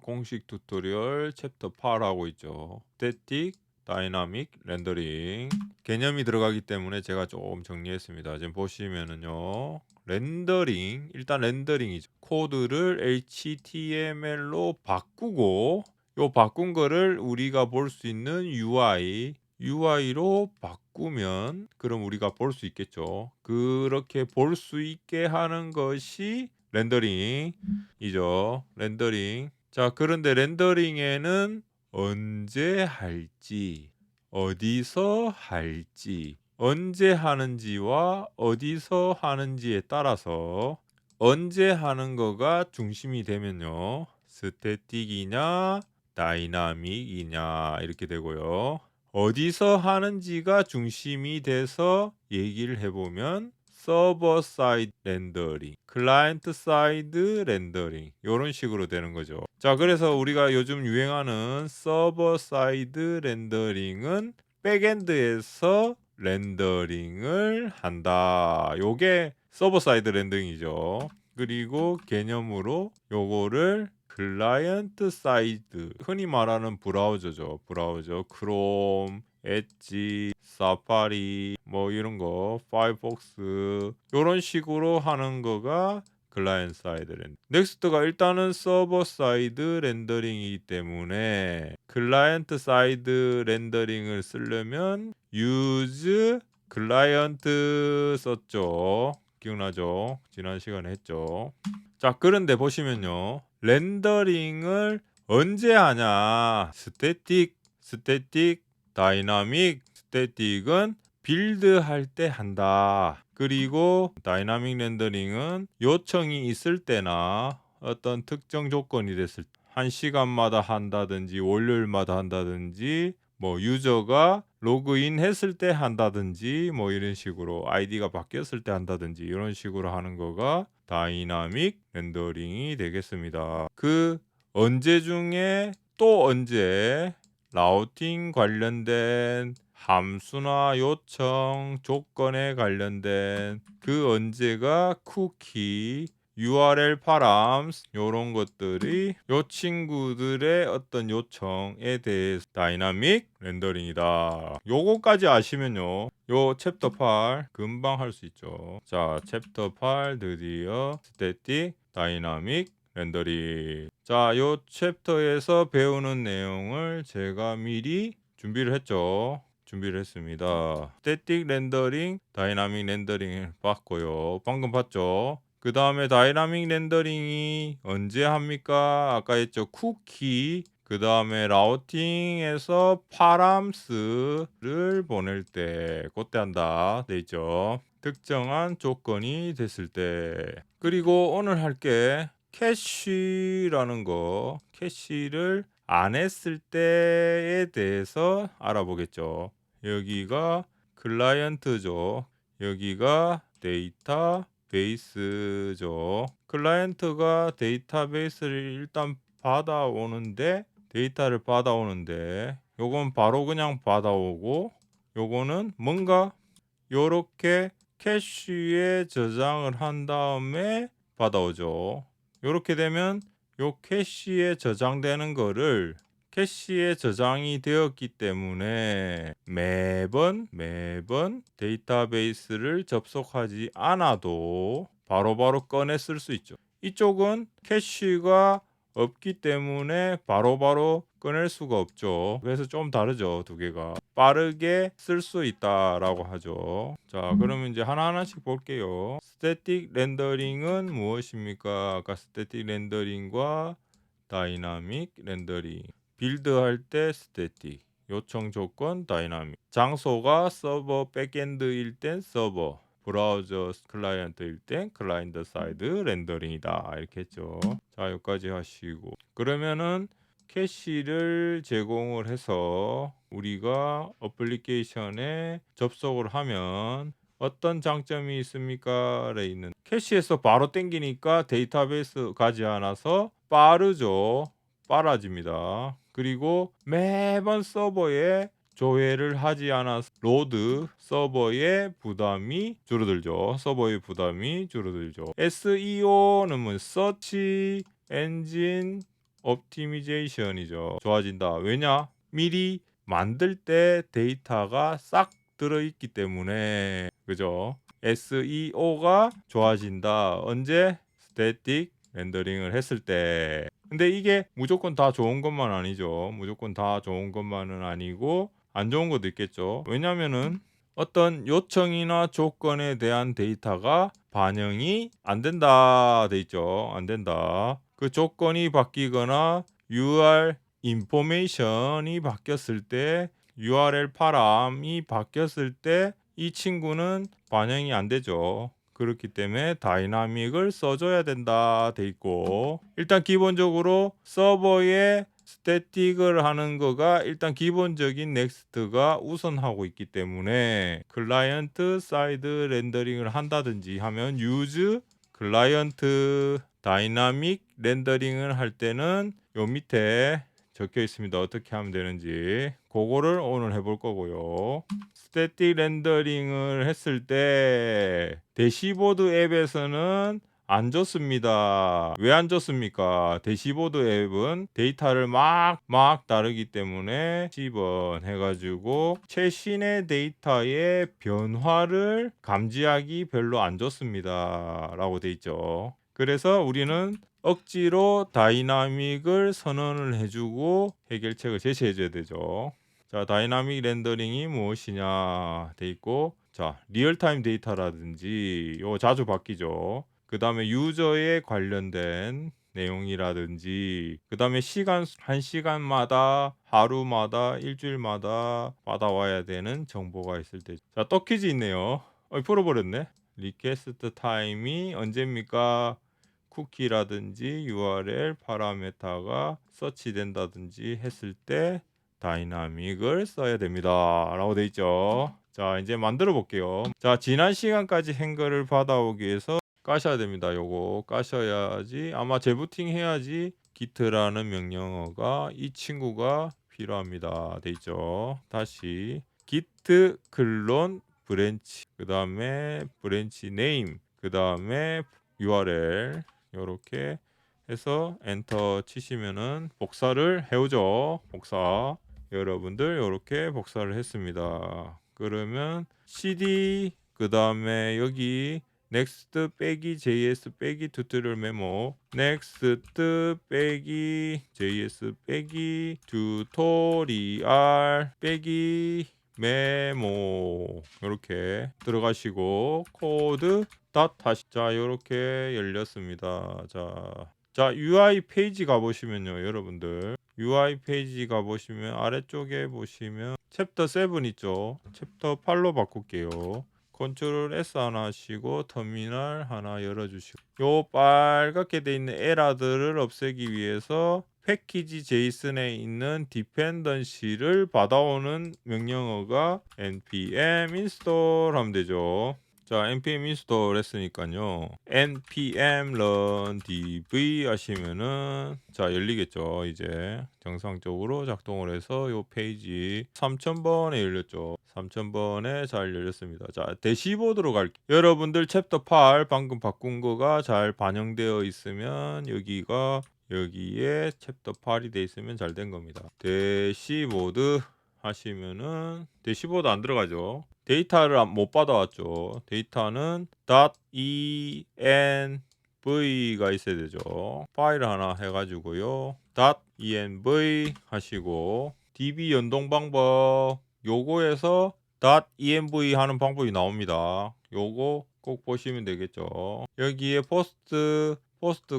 공식 튜토리얼 챕터 8 하고 있죠. 스태틱 다이나믹 렌더링 개념이 들어가기 때문에 제가 좀 정리했습니다. 지금 보시면은요. 렌더링, 일단 렌더링이죠. 코드를 HTML로 바꾸고 요 바꾼 거를 우리가 볼 수 있는 UI로 바꾸면 그럼 우리가 볼 수 있겠죠. 그렇게 볼 수 있게 하는 것이 렌더링이죠. 렌더링. 자, 그런데 렌더링에는 언제 할지, 어디서 할지, 언제 하는지와 어디서 하는지에 따라서 언제 하는 거가 중심이 되면요. 스태틱이냐, 다이나믹이냐 이렇게 되고요. 어디서 하는지가 중심이 돼서 얘기를 해보면 서버 사이드 렌더링, 클라이언트 사이드 렌더링 이런 식으로 되는 거죠. 자, 그래서 우리가 요즘 유행하는 서버 사이드 렌더링은 백엔드에서 렌더링을 한다. 요게 서버 사이드 렌더링이죠. 그리고 개념으로 요거를 클라이언트 사이드, 흔히 말하는 브라우저죠. 브라우저, 크롬, 엣지, 사파리 뭐 이런 거, 파이어폭스 요런 식으로 하는 거가 클라이언트 사이드 렌더. 넥스트가 일단은 서버 사이드 렌더링이기 때문에 클라이언트 사이드 렌더링을 쓰려면 use 클라이언트 썼죠. 기억나죠? 지난 시간에 했죠. 자, 그런데 보시면요. 렌더링을 언제 하냐? 스태틱, 다이나믹. 스태틱은 빌드할 때 한다. 그리고 다이나믹 렌더링은 요청이 있을 때나 어떤 특정 조건이 됐을 때 1시간마다 한다든지 월요일마다 한다든지 뭐 유저가 로그인 했을 때 한다든지 뭐 이런 식으로 아이디가 바뀌었을 때 한다든지 이런 식으로 하는 거가 다이나믹 렌더링이 되겠습니다. 그 언제 중에 또 언제 라우팅 관련된 함수나 요청 조건에 관련된 그 언제가 쿠키 URL 파람스 요런 것들이 요 친구들의 어떤 요청에 대해서 다이나믹 렌더링이다. 요거까지 아시면요. 요 챕터 8 금방 할 수 있죠. 자, 챕터 8 드디어 스태틱 다이나믹 렌더링. 자, 요 챕터에서 배우는 내용을 제가 미리 준비를 했죠. 준비를 했습니다. 스태틱 렌더링, 다이나믹 렌더링을 봤고요. 방금 봤죠? 그 다음에 다이나믹 렌더링이 언제 합니까? 아까 했죠. 쿠키, 그 다음에 라우팅에서 파람스를 보낼 때 그때 한다 돼 있죠. 특정한 조건이 됐을 때. 그리고 오늘 할 게 캐시라는 거, 캐시를 안 했을 때에 대해서 알아보겠죠. 여기가 클라이언트죠. 여기가 데이터베이스죠. 클라이언트가 데이터베이스를 일단 데이터를 받아오는데 요건 바로 그냥 받아오고 요거는 뭔가 요렇게 캐시에 저장을 한 다음에 받아오죠. 요렇게 되면 요 캐시에 저장되는 거를 캐시에 저장이 되었기 때문에 매번 데이터베이스를 접속하지 않아도 바로바로 꺼내 쓸 수 있죠. 이쪽은 캐시가 없기 때문에 바로바로 꺼낼 수가 없죠. 그래서 좀 다르죠, 두 개가. 빠르게 쓸 수 있다라고 하죠. 자, 그러면 이제 하나하나씩 볼게요. 스태틱 렌더링은 무엇입니까? 아까 스태틱 렌더링과 다이나믹 렌더링. 빌드할 때 스태틱, 요청 조건 다이나믹. 장소가 서버 백엔드일 땐 서버, 브라우저 클라이언트일 땐 클라이언트 사이드 렌더링이다. 이렇게 했죠. 자, 여기까지 하시고. 그러면은 캐시를 제공을 해서 우리가 어플리케이션에 접속을 하면 어떤 장점이 있습니까?에 있는 캐시에서 바로 땡기니까 데이터베이스 가지 않아서 빠르죠. 빨라집니다. 그리고 매번 서버에 조회를 하지 않아서 로드 서버의 부담이 줄어들죠. 서버의 부담이 줄어들죠. SEO는 뭐 서치 엔진 옵티미제이션이죠. 좋아진다. 왜냐? 미리 만들 때 데이터가 싹 들어있기 때문에 그죠? SEO가 좋아진다. 언제? 스태틱 렌더링을 했을 때. 근데 이게 무조건 다 좋은 것만 아니죠. 무조건 다 좋은 것만은 아니고 안 좋은 것도 있겠죠. 왜냐면은 어떤 요청이나 조건에 대한 데이터가 반영이 안 된다 돼 있죠. 안 된다. 그 조건이 바뀌거나 URL 인포메이션이 바뀌었을 때 URL 파람이 바뀌었을 때 이 친구는 반영이 안 되죠. 그렇기 때문에 다이나믹을 써줘야 된다 돼 있고, 일단 기본적으로 서버에 스태틱을 하는 거가 일단 기본적인 넥스트가 우선하고 있기 때문에 클라이언트 사이드 렌더링을 한다든지 하면 유즈 클라이언트 다이나믹 렌더링을 할 때는 요 밑에 적혀 있습니다. 어떻게 하면 되는지. 그거를 오늘 해볼 거고요. 스태틱 렌더링을 했을 때 대시보드 앱에서는 안 좋습니다. 왜 안 좋습니까? 대시보드 앱은 데이터를 막 다르기 때문에 10번 해가지고 최신의 데이터의 변화를 감지하기 별로 안 좋습니다. 라고 돼 있죠. 그래서 우리는 억지로 다이나믹을 선언을 해주고 해결책을 제시해줘야 되죠. 자, 다이나믹 렌더링이 무엇이냐 돼 있고, 자, 리얼타임 데이터라든지 이거 자주 바뀌죠. 그 다음에 유저에 관련된 내용이라든지, 그 다음에 시간, 한 시간마다, 하루마다, 일주일마다 받아와야 되는 정보가 있을 때. 자, 또 퀴즈 있네요. 풀어버렸네. 리퀘스트 타임이 언제입니까? 쿠키라든지 URL 파라메타가 서치된다든지 했을 때 다이나믹을 써야 됩니다. 라고 돼 있죠. 자, 이제 만들어 볼게요. 자, 지난 시간까지 한 거를 받아오기 위해서 까셔야 됩니다. 요거 까셔야지, 아마 재부팅 해야지 git라는 명령어가 이 친구가 필요합니다. 돼 있죠. 다시 git 클론 브랜치, 그 다음에 브랜치 네임, 그 다음에 URL 요렇게 해서 엔터 치시면은 복사를 해오죠. 복사. 여러분들 요렇게 복사를 했습니다. 그러면 cd 그 다음에 여기 next 빼기 js 빼기 튜토리얼 메모, next 빼기 js 빼기 튜토리얼 빼기 메모 이렇게 들어가시고 코드 닷 다시, 자 요렇게 열렸습니다. 자 UI 페이지 가보시면요, 여러분들 UI 페이지 가보시면 아래쪽에 보시면 챕터 7 있죠. 챕터 8로 바꿀게요. 컨트롤 S 하나 하시고 터미널 하나 열어주시고, 요 빨갛게 돼 있는 에러들을 없애기 위해서 패키지 제이슨에 있는 디펜던시를 받아오는 명령어가 npm install 하면 되죠. 자, npm install 했으니까요, npm run dv 하시면은 자 열리겠죠. 이제 정상적으로 작동을 해서 요 페이지 3000번에 열렸죠. 3000번에 잘 열렸습니다. 자, 대시보드로 갈게요. 여러분들 챕터 8 방금 바꾼 거가 잘 반영되어 있으면 여기에 챕터 8이 돼 있으면 잘 된 겁니다. 대시보드 하시면은 대시보드 안 들어가죠. 데이터를 못 받아왔죠. 데이터는 .env가 있어야 되죠. 파일 하나 해가지고요. .env 하시고 db 연동 방법 요거에서 .env 하는 방법이 나옵니다. 요거 꼭 보시면 되겠죠. 여기에 포스트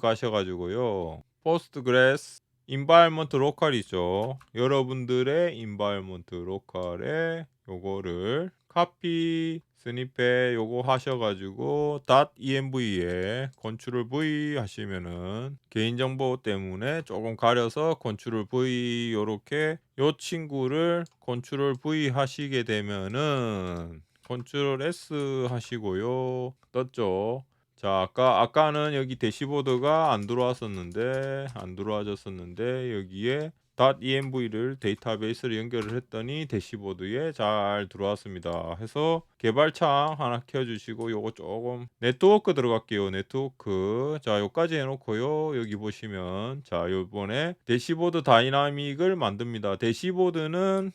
가셔가지고요. 포스트그레스 인바이먼트 로컬이죠. 여러분들의 인바이먼트 로컬에 요거를 카피 스니펫 요거 하셔가지고 .env에 컨트롤 V 하시면은 개인정보 때문에 조금 가려서 컨트롤 V 요렇게 요 친구를 컨트롤 V 하시게 되면은 컨트롤 S 하시고요. 떴죠. 자, 아까는 여기 대시보드가 안 들어왔었는데 안 들어와졌었는데 여기에 .env를 데이터베이스를 연결을 했더니 대시보드에 잘 들어왔습니다. 해서 개발창 하나 켜주시고 요거 조금 네트워크 들어갈게요. 네트워크. 자, 요까지 해놓고요. 여기 보시면 자, 요번에 대시보드 다이나믹을 만듭니다. 대시보드는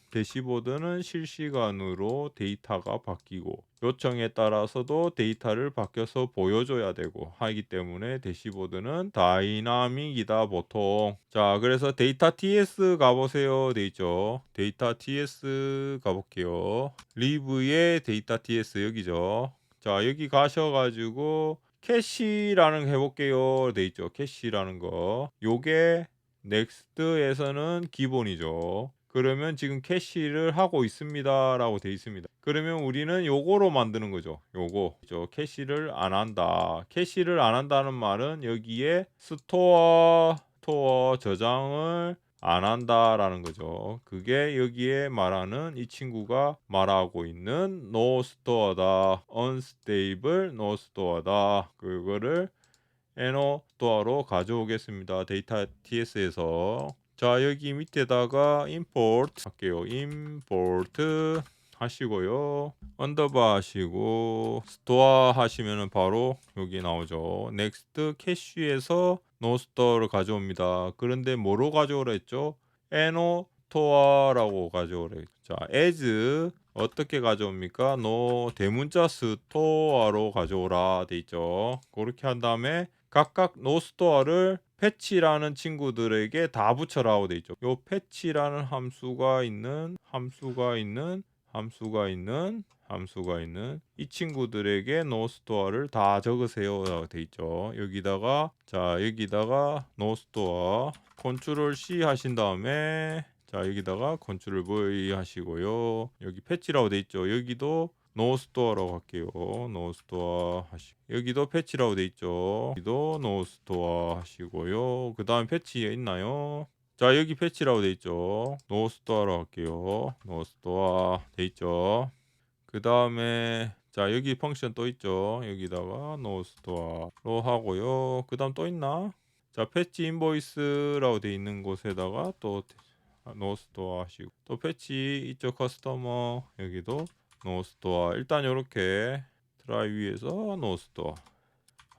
실시간으로 데이터가 바뀌고 요청에 따라서도 데이터를 바뀌어서 보여줘야 되고 하기 때문에 대시보드는 다이나믹이다 보통. 자, 그래서 데이터 TS 가보세요 돼 있죠. 데이터 TS 가볼게요. 리브의 데이터 TS 여기죠. 자, 여기 가셔가지고 캐시라는 거 해볼게요 돼 있죠. 캐시라는 거 요게 넥스트에서는 기본이죠. 그러면 지금 캐시를 하고 있습니다 라고 돼 있습니다. 그러면 우리는 요거로 만드는 거죠. 요거 캐시를 안 한다. 캐시를 안 한다는 말은 여기에 스토어 저장을 안 한다라는 거죠. 그게 여기에 말하는 이 친구가 말하고 있는 no store다. unstable no store다. 그거를 NO 스토어로 가져오겠습니다. 데이터 TS에서. 자, 여기 밑에다가 import 할게요. import 하시고요. 언더바 하시고 스토어 하시면은 바로 여기 나오죠. next 캐시에서 no store를 가져옵니다. 그런데 뭐로 가져오라 했죠? no store라고 가져오라 했죠. 자, as 어떻게 가져옵니까? no 대문자 스토어로 가져오라 돼 있죠. 그렇게 한 다음에 각각 no store를 패치라는 친구들에게 다 붙여라고 돼 있죠. 요 패치라는 함수가 있는 이 친구들에게 no store를 다 적으세요라고 돼 있죠. 여기다가 no store 컨트롤 C 하신 다음에 자, 여기다가 컨트롤 V 하시고요. 여기 패치라고 돼 있죠. 여기도 no store라고 할게요. no store 하시고 여기도 패치라고 돼 있죠. 여기도 no store 하시고요. 그 다음 패치 있나요? 자, 여기 패치라고 돼 있죠. no store라고 할게요. no store 돼 있죠. 그 다음에 자, 여기 펑션 또 있죠. 여기다가 no store로 하고요. 그 다음 또 있나? 자, 패치 인보이스라고 돼 있는 곳에다가 또 no store 하시고 또 패치 이쪽 커스터머 여기도 no store. 일단 요렇게 트라이 위에서 no store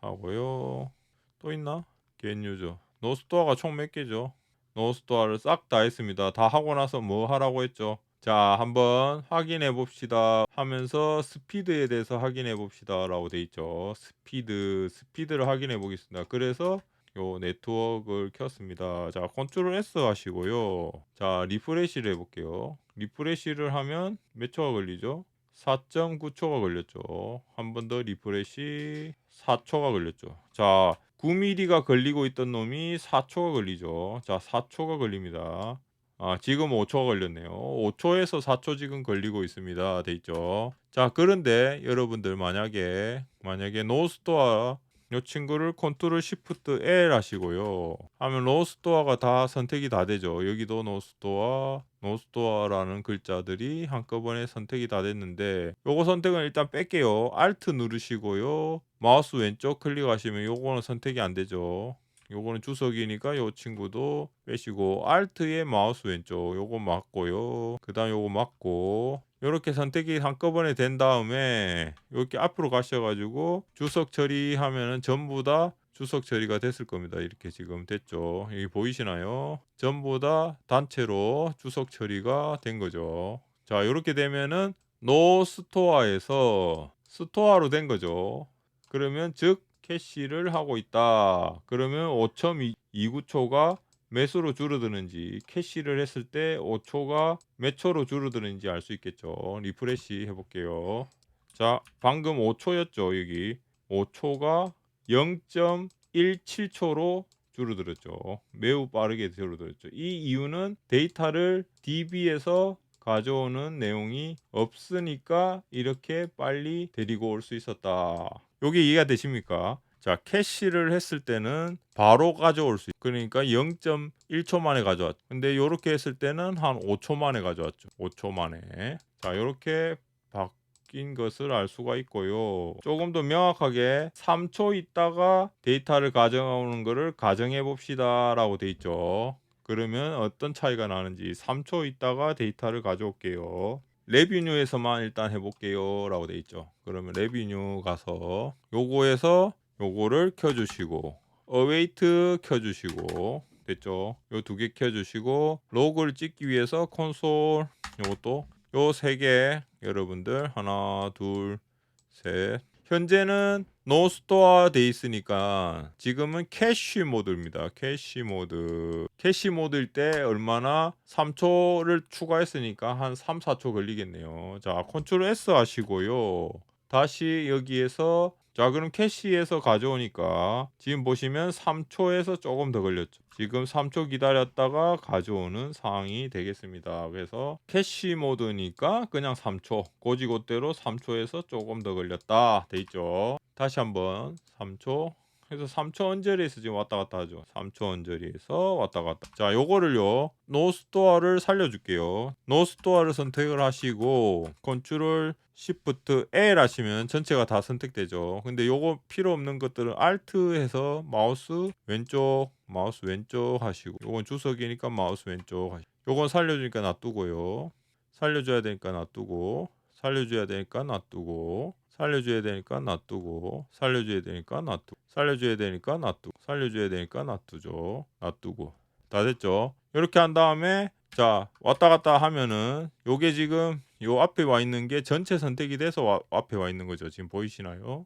하고요. 또 있나? get user. no store가 총 몇 개죠? no store를 싹 다 했습니다. 다 하고 나서 뭐 하라고 했죠? 자, 한번 확인해 봅시다 하면서 스피드에 대해서 확인해 봅시다 라고 돼 있죠. 스피드를 확인해 보겠습니다. 그래서 요 네트워크를 켰습니다. 자, 컨트롤 S 하시고요. 자, 리프레시를 해볼게요. 리프레시를 하면 몇 초가 걸리죠? 4.9초가 걸렸죠. 한 번 더 리프레시 4초가 걸렸죠. 자, 9mm가 걸리고 있던 놈이 4초가 걸리죠. 자, 4초가 걸립니다. 아, 지금 5초가 걸렸네요. 5초에서 4초 지금 걸리고 있습니다. 돼 있죠. 자, 그런데 여러분들 만약에 노스토어 이 친구를 컨트롤 시프트 L 하시고요. 하면 노스토어가 다 선택이 다 되죠. 여기도 노스토어라는 글자들이 한꺼번에 선택이 다 됐는데 요거 선택은 일단 뺄게요. Alt 누르시고요. 마우스 왼쪽 클릭하시면 요거는 선택이 안 되죠. 요거는 주석이니까 요 친구도 빼시고 Alt에 마우스 왼쪽 요거 맞고요. 그 다음 요거 맞고 요렇게 선택이 한꺼번에 된 다음에 이렇게 앞으로 가셔가지고 주석 처리하면은 전부 다 주석 처리가 됐을 겁니다. 이렇게 지금 됐죠. 여기 보이시나요? 전부 다 단체로 주석 처리가 된 거죠. 자, 이렇게 되면은 노 스토어에서 스토어로 된 거죠. 그러면 즉 캐시를 하고 있다. 그러면 5.29초가 몇으로 줄어드는지 캐시를 했을 때 5초가 몇 초로 줄어드는지 알 수 있겠죠. 리프레시 해볼게요. 자, 방금 5초였죠. 여기 5초가 0.17초로 줄어들었죠. 매우 빠르게 줄어들었죠. 이 이유는 데이터를 DB에서 가져오는 내용이 없으니까 이렇게 빨리 데리고 올 수 있었다. 여기 이해가 되십니까? 자, 캐시를 했을 때는 바로 가져올 수 있어요. 그러니까 0.1초 만에 가져왔죠. 근데 이렇게 했을 때는 한 5초 만에 가져왔죠. 5초 만에. 자, 이렇게 바뀐 것을 알 수가 있고요. 조금 더 명확하게 3초 있다가 데이터를 가져오는 것을 가정해 봅시다 라고 돼 있죠. 그러면 어떤 차이가 나는지 3초 있다가 데이터를 가져올게요. 레비뉴에서만 일단 해볼게요 라고 돼 있죠. 그러면 레비뉴 가서 요거에서 요거를 켜주시고 어웨이트 켜주시고 됐죠. 요 두 개 켜주시고 로그를 찍기 위해서 콘솔 요것도 요 세 개 여러분들 하나 둘 셋. 현재는 노 스토어 돼 있으니까 지금은 캐시 모드입니다. 캐시 모드. 캐시 모드일 때 얼마나 3초를 추가했으니까 한 3, 4초 걸리겠네요. 자, 컨트롤 S 하시고요. 다시 여기에서 자, 그럼 캐시에서 가져오니까 지금 보시면 3초에서 조금 더 걸렸죠. 지금 3초 기다렸다가 가져오는 상황이 되겠습니다. 그래서 캐시 모드니까 그냥 3초, 고지고대로 3초에서 조금 더 걸렸다 돼 있죠. 다시 한번 3초. 그래서 3초 언저리에서 지금 왔다 갔다 하죠. 3초 언저리에서 왔다 갔다. 자, 요거를요. 노스토어를 살려줄게요. 노스토어를 선택을 하시고 컨트롤 Shift L 하시면 전체가 다 선택되죠. 근데 요거 필요 없는 것들은 Alt 해서 마우스 왼쪽 하시고, 요건 주석이니까 마우스 왼쪽 하시고, 요건 살려주니까 놔두고요. 살려줘야 되니까 놔두고, 살려줘야 되니까 놔두고, 살려줘야 되니까 놔두고, 살려줘야 되니까 놔두고, 살려줘야 되니까 놔두고, 살려줘야 되니까 놔두죠. 놔두고. 다 됐죠? 이렇게 한 다음에 자, 왔다 갔다 하면은 요게 지금 요 앞에 와 있는 게 전체 선택이 돼서 앞에 와 있는 거죠. 지금 보이시나요?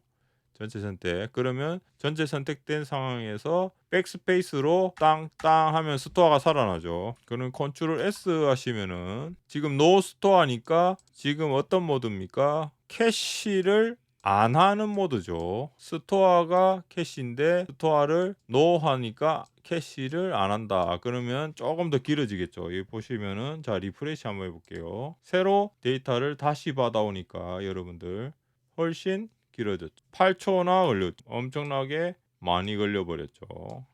전체 선택. 그러면 전체 선택된 상황에서 백스페이스로 땅땅 하면 스토어가 살아나죠. 그럼 컨트롤 S 하시면은 지금 노 스토어니까 지금 어떤 모드입니까? 캐시를 안 하는 모드죠. 스토어가 캐시인데 스토어를 노 하니까 캐시를 안 한다. 그러면 조금 더 길어지겠죠. 여기 보시면은 자, 리프레시 한번 해볼게요. 새로 데이터를 다시 받아오니까 여러분들 훨씬 길어졌죠. 8초나 걸렸죠. 엄청나게 많이 걸려버렸죠.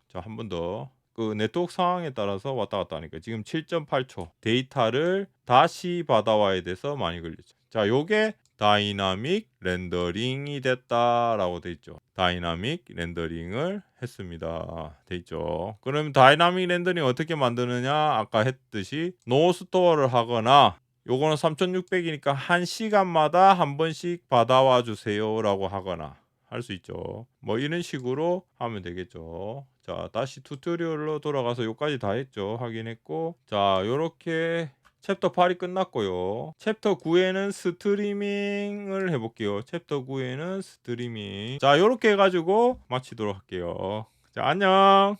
자, 한 번 더. 그 네트워크 상황에 따라서 왔다 갔다 하니까 지금 7.8초 데이터를 다시 받아와야 돼서 많이 걸렸죠. 자, 요게 다이나믹 렌더링이 됐다라고 돼 있죠. 다이나믹 렌더링을 했습니다. 돼 있죠. 그럼 다이나믹 렌더링 어떻게 만드느냐? 아까 했듯이 노 스토어를 하거나 요거는 3600이니까 1시간마다 한 번씩 받아와 주세요라고 하거나 할 수 있죠. 뭐 이런 식으로 하면 되겠죠. 자, 다시 튜토리얼로 돌아가서 요까지 다 했죠. 확인했고, 자, 요렇게 챕터 8이 끝났고요. 챕터 9에는 스트리밍을 해볼게요. 챕터 9에는 스트리밍. 자, 요렇게 해가지고 마치도록 할게요. 자, 안녕.